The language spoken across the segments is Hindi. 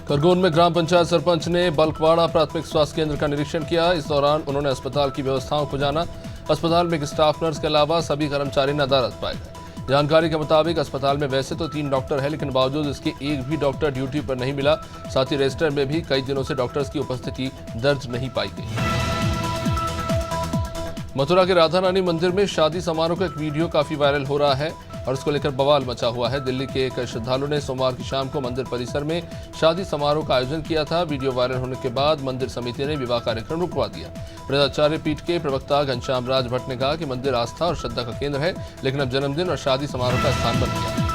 खरगोन में ग्राम पंचायत सरपंच ने बल्कवाड़ा प्राथमिक स्वास्थ्य केंद्र का निरीक्षण किया। इस दौरान उन्होंने अस्पताल की व्यवस्थाओं को जाना। अस्पताल में एक स्टाफ नर्स के अलावा सभी कर्मचारी नदारद पाए गए। जानकारी के मुताबिक अस्पताल में वैसे तो 3 डॉक्टर हैं, लेकिन बावजूद इसके एक भी डॉक्टर ड्यूटी पर नहीं मिला। साथ ही रजिस्टर में भी कई दिनों से डॉक्टर्स की उपस्थिति दर्ज नहीं पाई गई। मथुरा के राधा रानी मंदिर में शादी समारोह का एक वीडियो काफी वायरल हो रहा है और इसको लेकर बवाल मचा हुआ है। दिल्ली के एक श्रद्धालु ने सोमवार की शाम को मंदिर परिसर में शादी समारोह का आयोजन किया था। वीडियो वायरल होने के बाद मंदिर समिति ने विवाह कार्यक्रम रुकवा दिया। बृहदाचार्य पीठ के प्रवक्ता घनश्याम राज भट्ट ने कहा कि मंदिर आस्था और श्रद्धा का केंद्र है, लेकिन अब जन्मदिन और शादी समारोह का स्थान बन गया।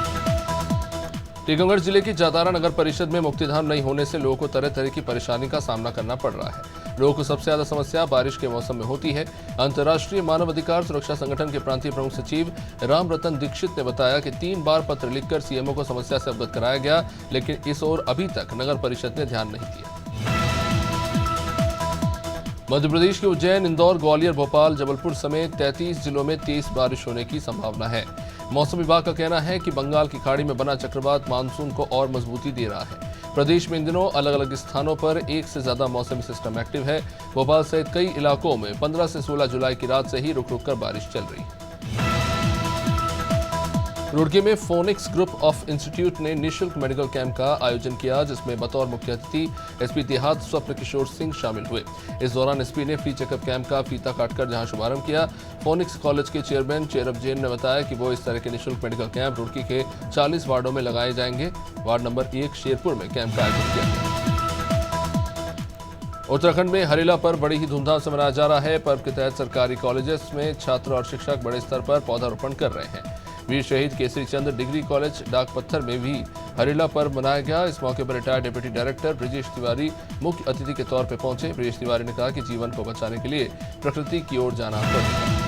टीकमगढ़ जिले की जातारा नगर परिषद में मुक्तिधाम नहीं होने से लोगों को तरह तरह की परेशानी का सामना करना पड़ रहा है। लोगों को सबसे ज्यादा समस्या बारिश के मौसम में होती है। अंतर्राष्ट्रीय मानव अधिकार सुरक्षा संगठन के प्रांतीय प्रमुख सचिव राम रतन दीक्षित ने बताया कि 3 बार पत्र लिखकर सीएमओ को समस्या से अवगत कराया गया, लेकिन इस ओर अभी तक नगर परिषद ने ध्यान नहीं दिया। मध्य प्रदेश के उज्जैन, इंदौर, ग्वालियर, भोपाल, जबलपुर समेत 33 जिलों में तेज बारिश होने की संभावना है। मौसम विभाग का कहना है कि बंगाल की खाड़ी में बना चक्रवात मानसून को और मजबूती दे रहा है। प्रदेश में इन दिनों अलग अलग स्थानों पर 1 से ज्यादा मौसमी सिस्टम एक्टिव है। भोपाल सहित कई इलाकों में 15 से 16 जुलाई की रात से ही रुक रुक कर बारिश चल रही है। रुड़की में फोनिक्स ग्रुप ऑफ इंस्टीट्यूट ने निःशुल्क मेडिकल कैंप का आयोजन किया, जिसमें बतौर मुख्य अतिथि एसपी देहात स्वप्न किशोर सिंह शामिल हुए। इस दौरान एसपी ने फ्री चेकअप कैंप का फीता काटकर जहां शुभारंभ किया। फोनिक्स कॉलेज के चेयरमैन चेरब जैन ने बताया कि वो इस तरह के निःशुल्क मेडिकल कैंप रुड़की के 40 वार्डों में लगाए जाएंगे। वार्ड नंबर 1 शेरपुर में कैंप का आयोजन किया गया। उत्तराखंड में हरेला पर्व बड़ी ही धूमधाम से मनाया जा रहा है। पर्व के तहत सरकारी कॉलेजेस में छात्र और शिक्षक बड़े स्तर पर पौधारोपण कर रहे हैं। वीर शहीद केसरी चंद डिग्री कॉलेज डाकपत्थर में भी हरेला पर्व मनाया गया। इस मौके पर retired deputy director Brijesh Tiwari मुख्य अतिथि के तौर पर पहुंचे। ब्रिजेश तिवारी ने कहा कि जीवन को बचाने के लिए प्रकृति की ओर जाना पड़ेगा।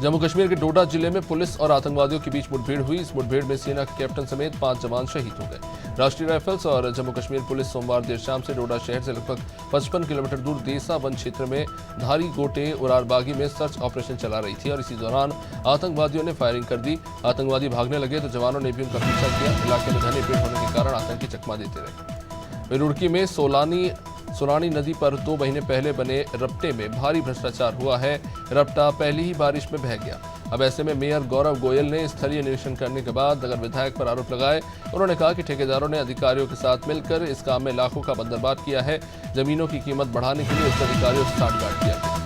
जम्मू कश्मीर के डोडा जिले में पुलिस और आतंकवादियों के बीच मुठभेड़ हुई। इस मुठभेड़ में सेना के कैप्टन समेत 5 जवान शहीद हो गए। राष्ट्रीय राइफल्स और जम्मू कश्मीर पुलिस सोमवार देर शाम से डोडा शहर से लगभग 55 किलोमीटर दूर देसा वन क्षेत्र में धारी गोटे उरारबागी में सर्च ऑपरेशन चला रही थी और इसी दौरान आतंकवादियों ने फायरिंग कर दी। आतंकवादी भागने लगे तो जवानों ने भी उनका पीछा किया। इलाके में घने पेड़ होने के कारण आतंकी चकमा देते रहे। रुड़की में सोलानी नदी पर 2 महीने पहले बने रपटे में भारी भ्रष्टाचार हुआ है। रपटा पहली ही बारिश में बह गया। अब ऐसे में मेयर गौरव गोयल ने स्थलीय निरीक्षण करने के बाद नगर विधायक पर आरोप लगाए। उन्होंने कहा कि ठेकेदारों ने अधिकारियों के साथ मिलकर इस काम में लाखों का बंदरबाट किया है। जमीनों की कीमत बढ़ाने के लिए उच्च अधिकारियों से साठगांठ किया गया।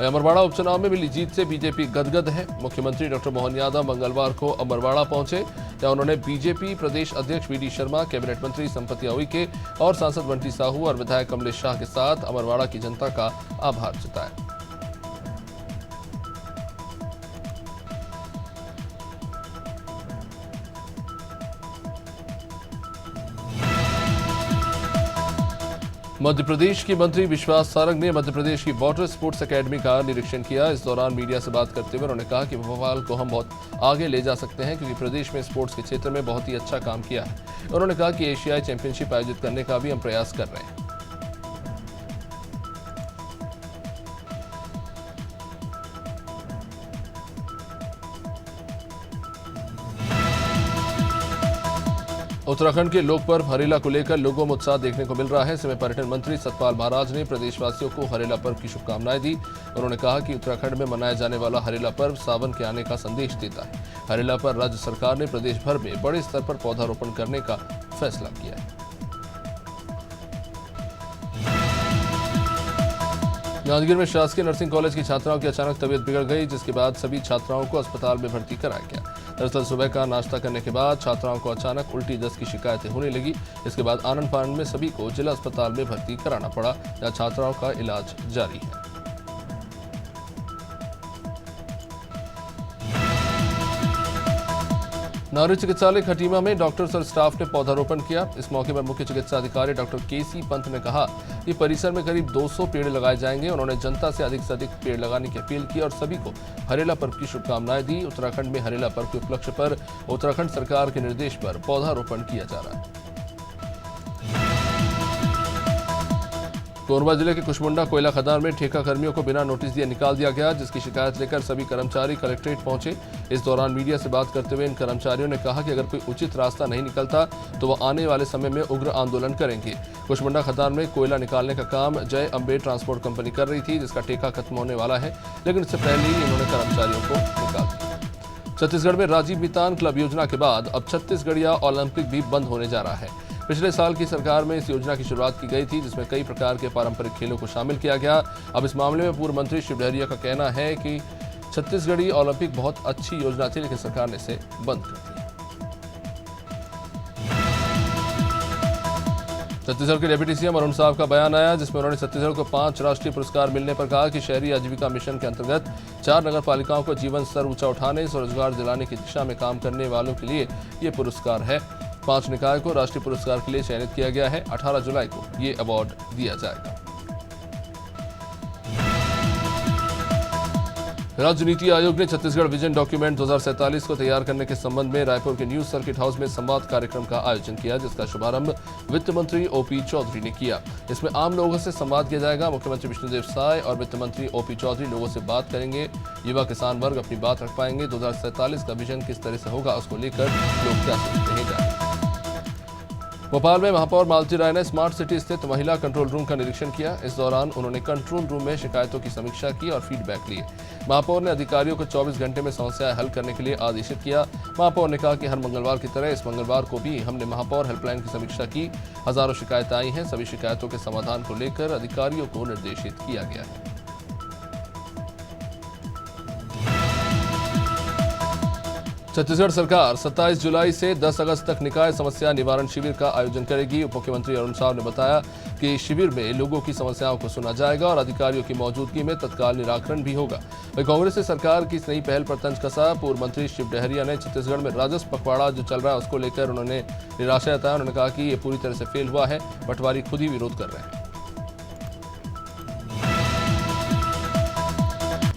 अमरवाड़ा उपचुनाव में मिली जीत से बीजेपी गदगद है। मुख्यमंत्री डॉक्टर मोहन यादव मंगलवार को अमरवाड़ा पहुंचे, जहां उन्होंने बीजेपी प्रदेश अध्यक्ष वीडी शर्मा, कैबिनेट मंत्री संपत्ति उइके और सांसद बंटी साहू और विधायक कमलेश शाह के साथ अमरवाड़ा की जनता का आभार जताया। मध्य प्रदेश की मंत्री विश्वास सारंग ने मध्य प्रदेश की वाटर स्पोर्ट्स एकेडमी का निरीक्षण किया। इस दौरान मीडिया से बात करते हुए उन्होंने कहा कि भोपाल को हम बहुत आगे ले जा सकते हैं, क्योंकि प्रदेश में स्पोर्ट्स के क्षेत्र में बहुत ही अच्छा काम किया है। उन्होंने कहा कि एशियाई चैंपियनशिप आयोजित करने का भी हम प्रयास कर रहे हैं। उत्तराखंड के लोक पर्व हरेला को लेकर लोगों में उत्साह देखने को मिल रहा है। इसमें पर्यटन मंत्री सतपाल महाराज ने प्रदेशवासियों को हरेला पर्व की शुभकामनाएं दी। उन्होंने कहा कि उत्तराखंड में मनाया जाने वाला हरेला पर्व सावन के आने का संदेश देता है। हरेला पर राज्य सरकार ने प्रदेश भर में बड़े स्तर पर पौधारोपण करने का फैसला किया है। जांजगीर में शासकीय नर्सिंग कॉलेज की छात्राओं की अचानक तबीयत बिगड़ गई, जिसके बाद सभी छात्राओं को अस्पताल में भर्ती कराया गया। दरअसल सुबह का नाश्ता करने के बाद छात्राओं को अचानक उल्टी दस्त की शिकायतें होने लगी। इसके बाद आनंद फानंद में सभी को जिला अस्पताल में भर्ती कराना पड़ा, जहां छात्राओं का इलाज जारी है। नारी चिकित्सालय खटीमा में डॉक्टर्स और स्टाफ ने पौधारोपण किया। इस मौके पर मुख्य चिकित्सा अधिकारी डॉक्टर केसी पंत ने कहा कि परिसर में करीब 200 पेड़ लगाए जाएंगे। उन्होंने जनता से अधिक पेड़ लगाने की अपील की और सभी को हरेला पर्व की शुभकामनाएं दी। उत्तराखंड में हरेला पर्व के उपलक्ष्य पर उत्तराखंड सरकार के निर्देश पर पौधारोपण किया जा रहा है। कोरबा जिले के कुशमुंडा कोयला खदान में ठेका कर्मियों को बिना नोटिस दिए निकाल दिया गया, जिसकी शिकायत लेकर सभी कर्मचारी कलेक्ट्रेट पहुंचे। इस दौरान मीडिया से बात करते हुए इन कर्मचारियों ने कहा कि अगर कोई उचित रास्ता नहीं निकलता तो वो आने वाले समय में उग्र आंदोलन करेंगे। कुशमुंडा खदान में कोयला निकालने का काम जय अम्बे ट्रांसपोर्ट कंपनी कर रही थी, जिसका ठेका खत्म होने वाला है, लेकिन इससे पहले ही इन्होंने कर्मचारियों को निकाल दिया। छत्तीसगढ़ में राजीव मितान क्लब योजना के बाद अब छत्तीसगढ़िया ओलंपिक भी बंद होने जा रहा है। पिछले साल की सरकार में इस योजना की शुरुआत की गई थी, जिसमें कई प्रकार के पारंपरिक खेलों को शामिल किया गया। अब इस मामले में पूर्व मंत्री शिव डहरिया का कहना है कि छत्तीसगढ़ी ओलंपिक बहुत अच्छी योजना थी, लेकिन सरकार ने इसे बंद कर दिया। छत्तीसगढ़ के डिप्टी सीएम अरुण साव का बयान आया, जिसमें उन्होंने छत्तीसगढ़ को 5 राष्ट्रीय पुरस्कार मिलने पर कहा कि शहरी आजीविका मिशन के अंतर्गत 4 नगर पालिकाओं को जीवन स्तर ऊंचा उठाने, स्वरोजगार दिलाने की दिशा में काम करने वालों के लिए ये पुरस्कार है। 5 निकाय को राष्ट्रीय पुरस्कार के लिए चयनित किया गया है। 18 जुलाई को ये अवार्ड दिया जाएगा। राज्य नीति आयोग ने छत्तीसगढ़ विजन डॉक्यूमेंट 2047 को तैयार करने के संबंध में रायपुर के न्यूज सर्किट हाउस में संवाद कार्यक्रम का आयोजन किया, जिसका शुभारंभ वित्त मंत्री ओपी चौधरी ने किया। इसमें आम लोगों से संवाद किया जाएगा। मुख्यमंत्री विष्णुदेव साय और वित्त मंत्री ओपी चौधरी लोगों से बात करेंगे। युवा किसान वर्ग अपनी बात रख पाएंगे। 2047 का विजन किस तरह से होगा, उसको लेकर लोग क्या सोचते हैं जानेंगे। भोपाल में महापौर मालती राय ने स्मार्ट सिटी स्थित महिला कंट्रोल रूम का निरीक्षण किया। इस दौरान उन्होंने कंट्रोल रूम में शिकायतों की समीक्षा की और फीडबैक लिए। महापौर ने अधिकारियों को 24 घंटे में समस्याएं हल करने के लिए आदेशित किया। महापौर ने कहा कि हर मंगलवार की तरह इस मंगलवार को भी हमने महापौर हेल्पलाइन की समीक्षा की। हजारों शिकायतें आई हैं। सभी शिकायतों के समाधान को लेकर अधिकारियों को निर्देशित किया गया है। छत्तीसगढ़ सरकार 27 जुलाई से 10 अगस्त तक निकाय समस्या निवारण शिविर का आयोजन करेगी। उप मुख्यमंत्री अरुण साव ने बताया कि शिविर में लोगों की समस्याओं को सुना जाएगा और अधिकारियों की मौजूदगी में तत्काल निराकरण भी होगा। वहीं कांग्रेस से सरकार की इस नई पहल पर तंज कसा। पूर्व मंत्री शिव डहरिया ने छत्तीसगढ़ में राजस्व पखवाड़ा जो चल रहा है उसको लेकर उन्होंने निराशा जताया। उन्होंने कहा कि ये पूरी तरह से फेल हुआ है, पटवारी खुद ही विरोध कर रहे हैं।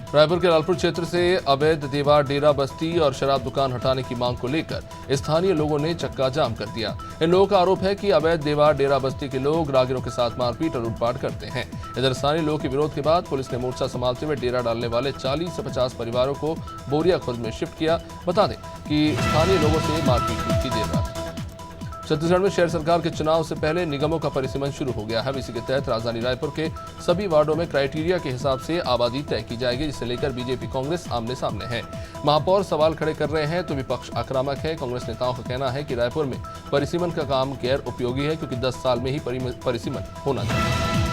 रायपुर के लालपुर क्षेत्र से अवैध देवा डेरा बस्ती और शराब दुकान हटाने की मांग को लेकर स्थानीय लोगों ने चक्का जाम कर दिया। इन लोगों का आरोप है कि अवैध देवा डेरा बस्ती के लोग राहगीरों के साथ मारपीट और लूटपाट करते हैं। इधर स्थानीय लोगों के विरोध के बाद पुलिस ने मोर्चा संभालते हुए डेरा डालने वाले 40 से 50 परिवारों को बोरिया खुर्द में शिफ्ट किया। बता दें कि स्थानीय लोगों से मारपीट हुई थी देर रात। छत्तीसगढ़ में शहर सरकार के चुनाव से पहले निगमों का परिसीमन शुरू हो गया है। इसी के तहत राजधानी रायपुर के सभी वार्डों में क्राइटेरिया के हिसाब से आबादी तय की जाएगी, जिसे लेकर बीजेपी कांग्रेस आमने सामने है। महापौर सवाल खड़े कर रहे हैं तो विपक्ष आक्रामक है। कांग्रेस नेताओं का कहना है कि रायपुर में परिसीमन का काम गैर उपयोगी है, क्योंकि 10 साल में ही परिसीमन होना चाहिए।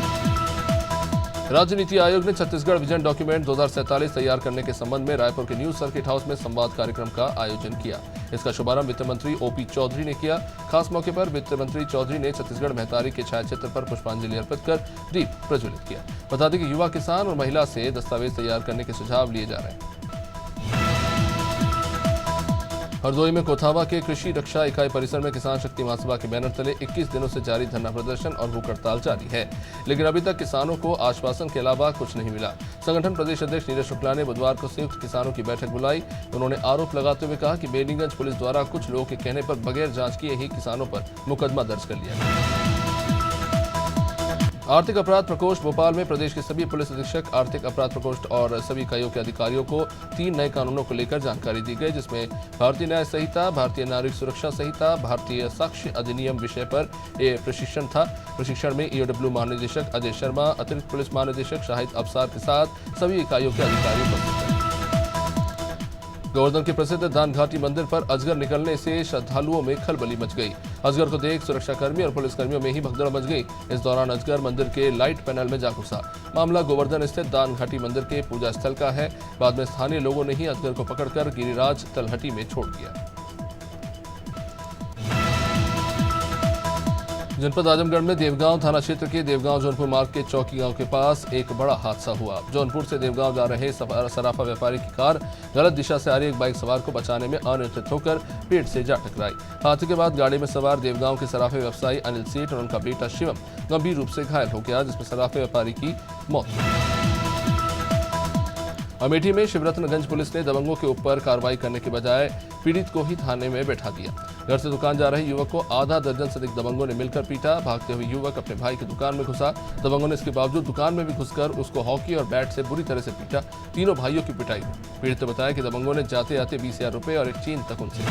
राज्य नीति आयोग ने छत्तीसगढ़ विजन डॉक्यूमेंट 2047 तैयार करने के संबंध में रायपुर के न्यूज सर्किट हाउस में संवाद कार्यक्रम का आयोजन किया। इसका शुभारंभ वित्त मंत्री ओपी चौधरी ने किया। खास मौके पर वित्त मंत्री चौधरी ने छत्तीसगढ़ महतारी के छायाचित्र पर पुष्पांजलि अर्पित कर दीप प्रज्वलित किया। बता दें कि युवा किसान और महिला से दस्तावेज तैयार करने के सुझाव लिए जा रहे हैं। हरदोई में कोथावा के कृषि रक्षा इकाई परिसर में किसान शक्ति महासभा के बैनर तले 21 दिनों से जारी धरना प्रदर्शन और भूख हड़ताल जारी है, लेकिन अभी तक किसानों को आश्वासन के अलावा कुछ नहीं मिला। संगठन प्रदेश अध्यक्ष नीरज शुक्ला ने बुधवार को संयुक्त किसानों की बैठक बुलाई। उन्होंने आरोप लगाते हुए कहा कि बेनीगंज पुलिस द्वारा कुछ लोगों के कहने पर बगैर जांच किए ही किसानों पर मुकदमा दर्ज कर लिया गया। आर्थिक अपराध प्रकोष्ठ भोपाल में प्रदेश के सभी पुलिस अधीक्षक, आर्थिक अपराध प्रकोष्ठ और सभी इकाइयों के अधिकारियों को 3 नए कानूनों को लेकर जानकारी दी गई, जिसमें भारतीय न्याय संहिता, भारतीय नागरिक सुरक्षा संहिता, भारतीय साक्ष्य अधिनियम विषय पर प्रशिक्षण था। प्रशिक्षण में ईओडब्ल्यू महानिदेशक अजय शर्मा, अतिरिक्त पुलिस महानिदेशक शाहिद अफसार के साथ सभी इकाइयों के अधिकारी उपस्थित थे। गोवर्धन के प्रसिद्ध दान घाटी मंदिर पर अजगर निकलने से श्रद्धालुओं में खलबली मच गई। अजगर को देख सुरक्षाकर्मी और पुलिसकर्मियों में ही भगदड़ मच गई। इस दौरान अजगर मंदिर के लाइट पैनल में जा घुसा। मामला गोवर्धन स्थित दान घाटी मंदिर के पूजा स्थल का है। बाद में स्थानीय लोगों ने ही अजगर को पकड़कर गिरिराज तलहटी में छोड़ दिया। जनपद आजमगढ़ में देवगांव थाना क्षेत्र के देवगांव जौनपुर मार्ग के चौकी गांव के पास एक बड़ा हादसा हुआ। जौनपुर से देवगांव जा रहे सराफा व्यापारी की कार गलत दिशा से आ रही एक बाइक सवार को बचाने में अनियंत्रित होकर पेड़ से जा टकराई। हादसे के बाद गाड़ी में सवार देवगांव के सराफे व्यवसायी अनिल सेठ और उनका बेटा शिवम गंभीर रूप से घायल हो गया, जिसमें सराफे व्यापारी की मौत हो गई। अमेठी में शिवरत्नगंज पुलिस ने दबंगों के ऊपर कार्रवाई करने के बजाय पीड़ित को ही थाने में बैठा दिया। घर से दुकान जा रहे युवक को आधा दर्जन से अधिक दबंगों ने मिलकर पीटा। भागते हुए युवक अपने भाई की दुकान में घुसा। दबंगों ने इसके बावजूद दुकान में भी घुसकर उसको हॉकी और बैट से बुरी तरह से पीटा। तीनों भाइयों की पिटाई हुई। पीड़ित ने बताया कि दबंगों ने जाते आते 20,000 रुपए और एक चीन तक उनसे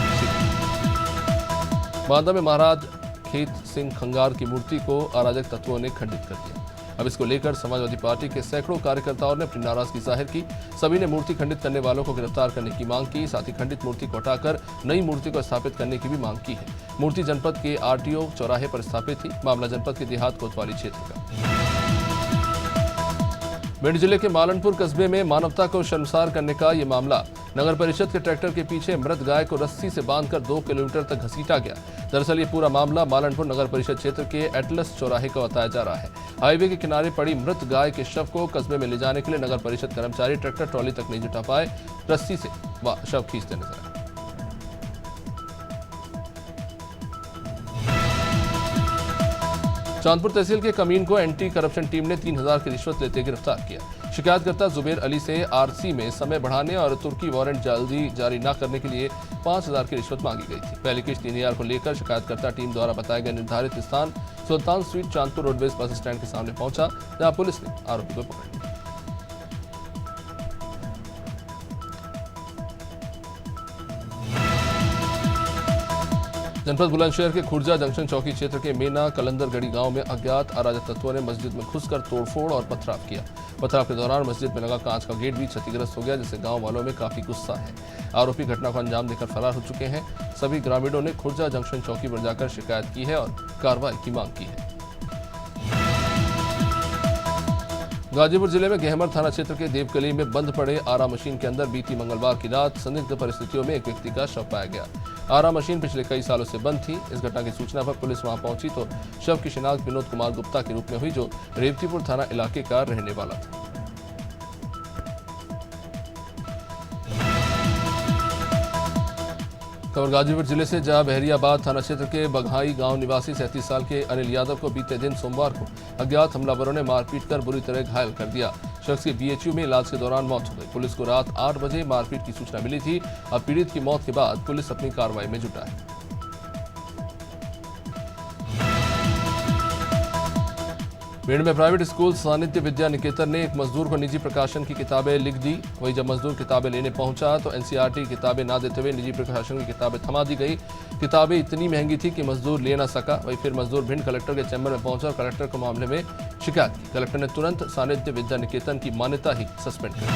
बांदा में महाराज खेत सिंह खंगार की मूर्ति को अराजक तत्वों ने खंडित कर दिया। अब इसको लेकर समाजवादी पार्टी के सैकड़ों कार्यकर्ताओं ने अपनी नाराजगी जाहिर की। सभी ने मूर्ति खंडित करने वालों को गिरफ्तार करने की मांग की। साथ ही खंडित मूर्ति को हटाकर नई मूर्ति को स्थापित करने की भी मांग की है। मूर्ति जनपद के आरटीओ चौराहे पर स्थापित थी। मामला जनपद के देहात कोतवाली क्षेत्र का। भिंड जिले के मालनपुर कस्बे में मानवता को शर्मसार करने का ये मामला। नगर परिषद के ट्रैक्टर के पीछे मृत गाय को रस्सी से बांधकर 2 किलोमीटर तक घसीटा गया। दरअसल ये पूरा मामला मालनपुर नगर परिषद क्षेत्र के एटलस चौराहे का बताया जा रहा है। हाईवे के किनारे पड़ी मृत गाय के शव को कस्बे में ले जाने के लिए नगर परिषद कर्मचारी ट्रैक्टर ट्रॉली तक नहीं जुटा पाए। रस्सी से शव खींचते नजर आए। चांदपुर तहसील के कमीन को एंटी करप्शन टीम ने 3,000 की रिश्वत लेते गिरफ्तार किया। शिकायतकर्ता जुबेर अली से आरसी में समय बढ़ाने और तुर्की वारंट जल्दी जारी न करने के लिए 5,000 की रिश्वत मांगी गई थी। पहली किश्त 3,000 को लेकर शिकायतकर्ता टीम द्वारा बताए गए निर्धारित स्थान Sultan street Chandpur roadways bus stand के सामने पहुंचा, जहां पुलिस ने आरोपी को पकड़ लिया। जनपद बुलंदशहर के खुर्जा जंक्शन चौकी क्षेत्र के मेना कलंदरगढ़ी गांव में अज्ञात अराजक तत्वों ने मस्जिद में घुसकर तोड़फोड़ और पथराव किया। पथराव के दौरान मस्जिद में लगा कांच का गेट भी क्षतिग्रस्त हो गया, जिससे गांव वालों में काफी गुस्सा है। आरोपी घटना को अंजाम देकर फरार हो चुके हैं। सभी ग्रामीणों ने खुर्जा जंक्शन चौकी पर जाकर शिकायत की है और कार्रवाई की मांग की है। गाजीपुर जिले में गेहमर थाना क्षेत्र के देवकली में बंद पड़े आरा मशीन के अंदर बीती मंगलवार की रात संदिग्ध परिस्थितियों में एक व्यक्ति का शव पाया गया। आरा मशीन पिछले कई सालों से बंद थी। इस घटना की सूचना पर पुलिस वहां पहुंची तो शव की शिनाख्त विनोद कुमार गुप्ता के रूप में हुई, जो रेवतीपुर थाना इलाके का रहने वाला था। खबर गाजीपुर जिले से, जहां बहरियाबाद थाना क्षेत्र के बघाई गांव निवासी 37 साल के अनिल यादव को बीते दिन सोमवार को अज्ञात हमलावरों ने मारपीट कर बुरी तरह घायल कर दिया। शख्स की बीएचयू में इलाज के दौरान मौत हो गई। पुलिस को रात 8 बजे मारपीट की सूचना मिली थी। अब पीड़ित की मौत के बाद पुलिस अपनी कार्रवाई में जुटा है। भिंड में प्राइवेट स्कूल सानिध्य विद्या निकेतन ने एक मजदूर को निजी प्रकाशन की किताबें लिख दी। वहीं जब मजदूर किताबें लेने पहुंचा तो एनसीईआरटी किताबें ना देते हुए निजी प्रकाशन की किताबें थमा दी गई। किताबें इतनी महंगी थी कि मजदूर ले ना सका। वहीं फिर मजदूर भिंड कलेक्टर के चैम्बर में पहुंचा और कलेक्टर को मामले में शिकायत की। कलेक्टर ने तुरंत सानिध्य विद्या निकेतन की मान्यता ही सस्पेंड कर दी।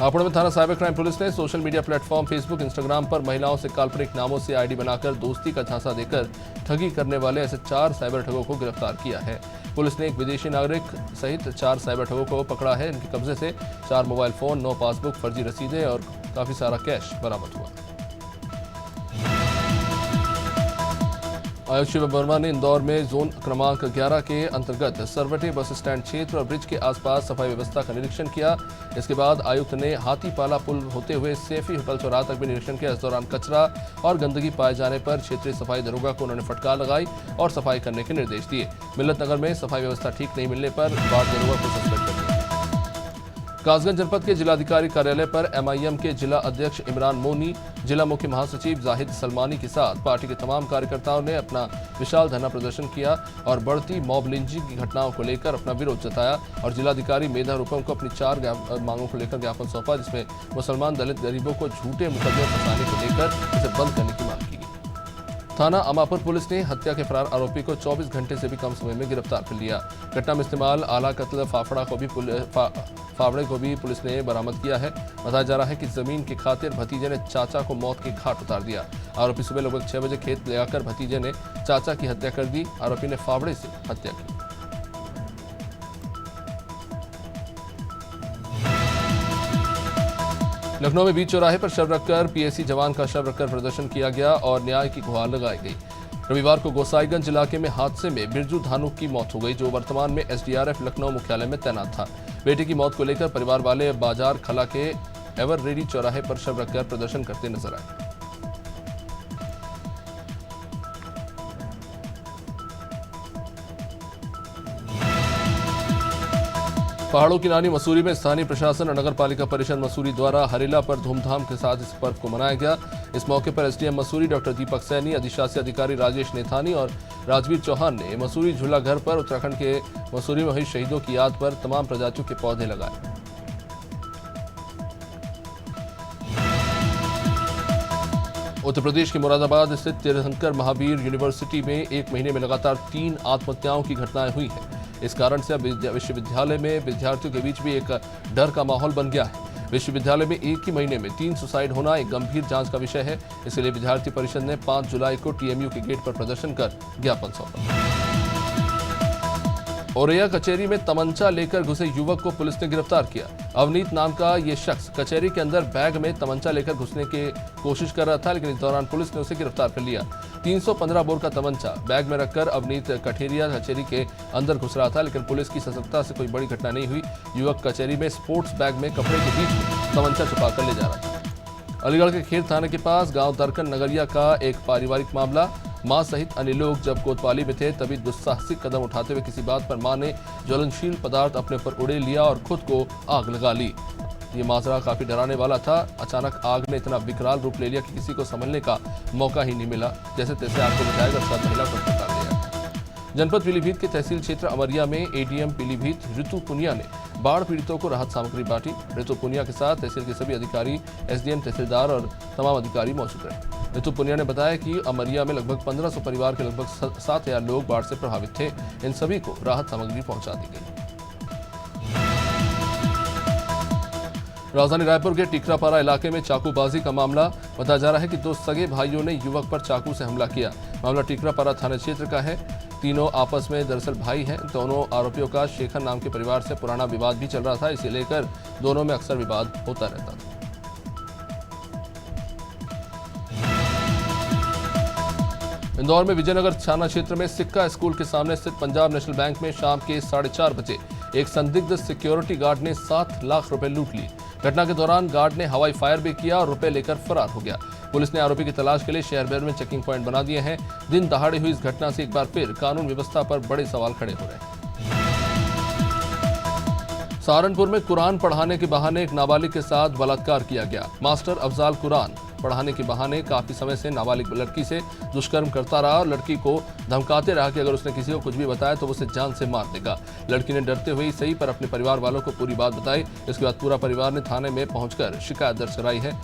हापुड़ में थाना साइबर क्राइम पुलिस ने social media platform Facebook, Instagram पर महिलाओं से काल्पनिक नामों से आईडी बनाकर दोस्ती का झांसा देकर ठगी करने वाले ऐसे 4 साइबर ठगों को गिरफ्तार किया है। पुलिस ने एक विदेशी नागरिक सहित 4 साइबर ठगों को पकड़ा है। इनके कब्जे से 4 मोबाइल फोन, 9 पासबुक, फर्जी रसीदें और काफी सारा कैश बरामद हुआ। आयुक्त शिव वर्मा ने इंदौर में जोन क्रमांक 11 के अंतर्गत सरवटे बस स्टैंड क्षेत्र और ब्रिज के आसपास सफाई व्यवस्था का निरीक्षण किया। इसके बाद आयुक्त ने हाथीपाला पुल होते हुए सेफी होटल चौराहा तक भी निरीक्षण किया। इस दौरान कचरा और गंदगी पाए जाने पर क्षेत्रीय सफाई दरोगा को उन्होंने फटकार लगाई और सफाई करने के निर्देश दिए। मिल्लत नगर में सफाई व्यवस्था ठीक नहीं मिलने पर वार्ड दरोगा को सस्पेंड कर दिया। कासगंज जनपद के जिलाधिकारी कार्यालय पर एमआईएम के जिला अध्यक्ष इमरान मोनी, जिला मुख्य महासचिव जाहिद सलमानी के साथ पार्टी के तमाम कार्यकर्ताओं ने अपना विशाल धरना प्रदर्शन किया और बढ़ती मॉब लिंचिंग की घटनाओं को लेकर अपना विरोध जताया और जिलाधिकारी मेधा रूपम को अपनी 4 मांगों को लेकर ज्ञापन सौंपा, जिसमें मुसलमान दलित गरीबों को झूठे मुकदमे फंसाने को लेकर इसे बंद करने की मांग की गई। थाना अमापुर पुलिस ने हत्या के फरार आरोपी को 24 घंटे से भी कम समय में गिरफ्तार कर लिया। घटना में इस्तेमाल आला कत्ल फावड़े को भी पुलिस ने बरामद किया है। बताया जा रहा है कि जमीन की खातिर भतीजे ने चाचा को मौत के घाट उतार दिया। आरोपी सुबह लगभग 6 बजे खेत ले आकर भतीजे ने चाचा की हत्या कर दी। आरोपी ने फावड़े से हत्या की। लखनऊ में बीच चौराहे पर शव रखकर पीएसी जवान का शव रखकर प्रदर्शन किया गया और न्याय की गुहार लगाई गई। रविवार को गोसाईगंज इलाके में हादसे में बिरजू धानुक की मौत हो गई, जो वर्तमान में एसडीआरएफ लखनऊ मुख्यालय में तैनात था। बेटे की मौत को लेकर परिवार वाले बाजार खला के एवर रेडी चौराहे पर शव रखकर प्रदर्शन करते नजर आए। पहाड़ों की रानी मसूरी में स्थानीय प्रशासन और नगर पालिका परिषद मसूरी द्वारा हरेला पर धूमधाम के साथ इस पर्व को मनाया गया। इस मौके पर एसडीएम मसूरी डॉक्टर दीपक सैनी, अधिशासी अधिकारी राजेश नेथानी और राजवीर चौहान ने मसूरी झूला घर पर उत्तराखंड के मसूरी में हुई शहीदों की याद पर तमाम प्रजातियों के पौधे लगाए। उत्तर प्रदेश के मुरादाबाद स्थित तीर्थंकर महावीर यूनिवर्सिटी में एक महीने में लगातार 3 आत्महत्याओं की घटनाएं हुई हैं। इस कारण से अब विश्वविद्यालय में विद्यार्थियों के बीच भी एक डर का माहौल बन गया है। विश्वविद्यालय में एक ही महीने में 3 सुसाइड होना एक गंभीर जांच का विषय है। इसके लिए विद्यार्थी परिषद ने 5 जुलाई को टीएमयू के गेट पर प्रदर्शन कर ज्ञापन सौंपा। औरैया कचहरी में तमंचा लेकर घुसे युवक को पुलिस ने गिरफ्तार किया। अवनीत नाम का ये शख्स कचहरी के अंदर बैग में तमंचा लेकर घुसने की कोशिश कर रहा था, लेकिन इस दौरान पुलिस ने उसे गिरफ्तार कर लिया। 315 बोर का तमंचा बैग में रखकर अवनीत कठेरिया कचहरी के अंदर घुस रहा था, लेकिन पुलिस की सतर्कता से कोई बड़ी घटना नहीं हुई। युवक कचहरी में स्पोर्ट्स बैग में कपड़े के बीच में तमंचा छुपा कर ले जा रहा था। अलीगढ़ के खेर थाने के पास गांव दरकन नगरिया का एक पारिवारिक मामला। मां सहित अन्य लोग जब कोतवाली में थे तभी दुस्साहसिक कदम उठाते हुए किसी बात पर मां ने ज्वलनशील पदार्थ अपने ऊपर उड़े लिया और खुद को आग लगा ली। ये माजरा काफी डराने वाला था। अचानक आग ने इतना विकराल रूप ले लिया कि किसी को समझने का मौका ही नहीं मिला। जैसे तैसे आग को बुझाया और सब महिला को अस्पताल ले गया। जनपद पीलीभीत के तहसील क्षेत्र अमरिया में एडीएम पीलीभीत ऋतु पुनिया ने बाढ़ पीड़ितों को राहत सामग्री बांटी। ऋतु पुनिया के साथ तहसील के सभी अधिकारी, एसडीएम, तहसीलदार और तमाम अधिकारी मौजूद रहे। ऋतु पुनिया ने बताया कि अमरिया में लगभग 1500 परिवार के लगभग 7000 लोग बाढ़ से प्रभावित थे। इन सभी को राहत सामग्री पहुंचा दी गई। राजधानी रायपुर के टिकरापारा इलाके में चाकूबाजी का मामला। बताया जा रहा है कि 2 सगे भाइयों ने युवक पर चाकू से हमला किया। मामला टिकरापारा थाना क्षेत्र का है। तीनों आपस में दरअसल भाई हैं। दोनों आरोपियों का शेखर नाम के परिवार से पुराना विवाद भी चल रहा था। इसे लेकर दोनों में अक्सर विवाद होता रहता था। इंदौर में विजयनगर थाना क्षेत्र में सिक्का स्कूल के सामने स्थित पंजाब नेशनल बैंक में शाम के 4:30 बजे एक संदिग्ध सिक्योरिटी गार्ड ने 7 लाख रुपए लूट लिए। घटना के दौरान गार्ड ने हवाई फायर भी किया और रुपए लेकर फरार हो गया। पुलिस ने आरोपी की तलाश के लिए शहर भर में चेकिंग पॉइंट बना दिए हैं। दिन दहाड़े हुई इस घटना से एक बार फिर कानून व्यवस्था पर बड़े सवाल खड़े हो रहे हैं। सहारनपुर में कुरान पढ़ाने के बहाने एक नाबालिग के साथ बलात्कार किया गया। मास्टर अफजाल कुरान पढ़ाने के बहाने काफी समय से नाबालिग लड़की से दुष्कर्म करता रहा और लड़की को धमकाते रहा कि अगर उसने किसी को कुछ भी बताया तो वो उसे जान से मार देगा। लड़की ने डरते हुए सही पर अपने परिवार वालों को पूरी बात बताई। इसके बाद पूरा परिवार ने थाने में पहुंचकर शिकायत दर्ज कराई है।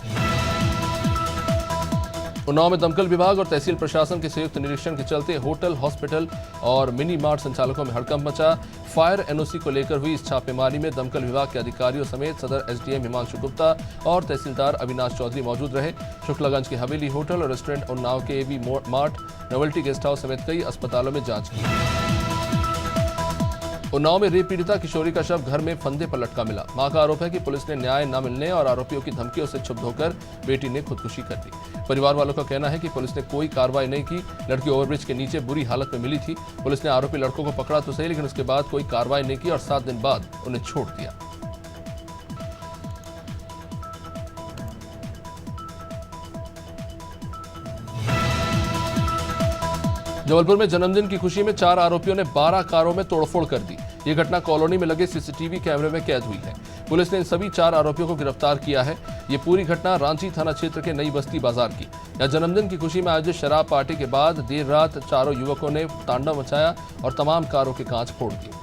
उन्नाव में दमकल विभाग और तहसील प्रशासन के संयुक्त निरीक्षण के चलते होटल, हॉस्पिटल और मिनी मार्ट संचालकों में हड़कंप मचा। फायर एनओसी को लेकर हुई इस छापेमारी में दमकल विभाग के अधिकारियों समेत सदर एसडीएम हिमांशु गुप्ता और तहसीलदार अविनाश चौधरी मौजूद रहे। शुक्लागंज की हवेली होटल और रेस्टोरेंट, उन्नाव के एवी मार्ट, नोवेल्टी गेस्ट हाउस समेत कई अस्पतालों में जांच की। उन्नाव में रेप पीड़िता किशोरी का शव घर में फंदे पर लटका मिला। मां का आरोप है कि पुलिस ने न्याय न मिलने और आरोपियों की धमकियों से क्षुब्ध होकर बेटी ने खुदकुशी कर दी। परिवार वालों का कहना है कि पुलिस ने कोई कार्रवाई नहीं की। लड़की ओवरब्रिज के नीचे बुरी हालत में मिली थी। पुलिस ने आरोपी लड़कों को पकड़ा तो सही, लेकिन उसके बाद कोई कार्रवाई नहीं की और 7 दिन बाद उन्हें छोड़ दिया। जबलपुर में जन्मदिन की खुशी में 4 आरोपियों ने 12 कारों में तोड़फोड़ कर दी। ये घटना कॉलोनी में लगे सीसीटीवी कैमरे में कैद हुई है। पुलिस ने इन सभी 4 आरोपियों को गिरफ्तार किया है। ये पूरी घटना रांची थाना क्षेत्र के नई बस्ती बाजार की। यह जन्मदिन की खुशी में आयोजित शराब पार्टी के बाद देर रात चारों युवकों ने तांडव मचाया और तमाम कारों के कांच फोड़ दिए।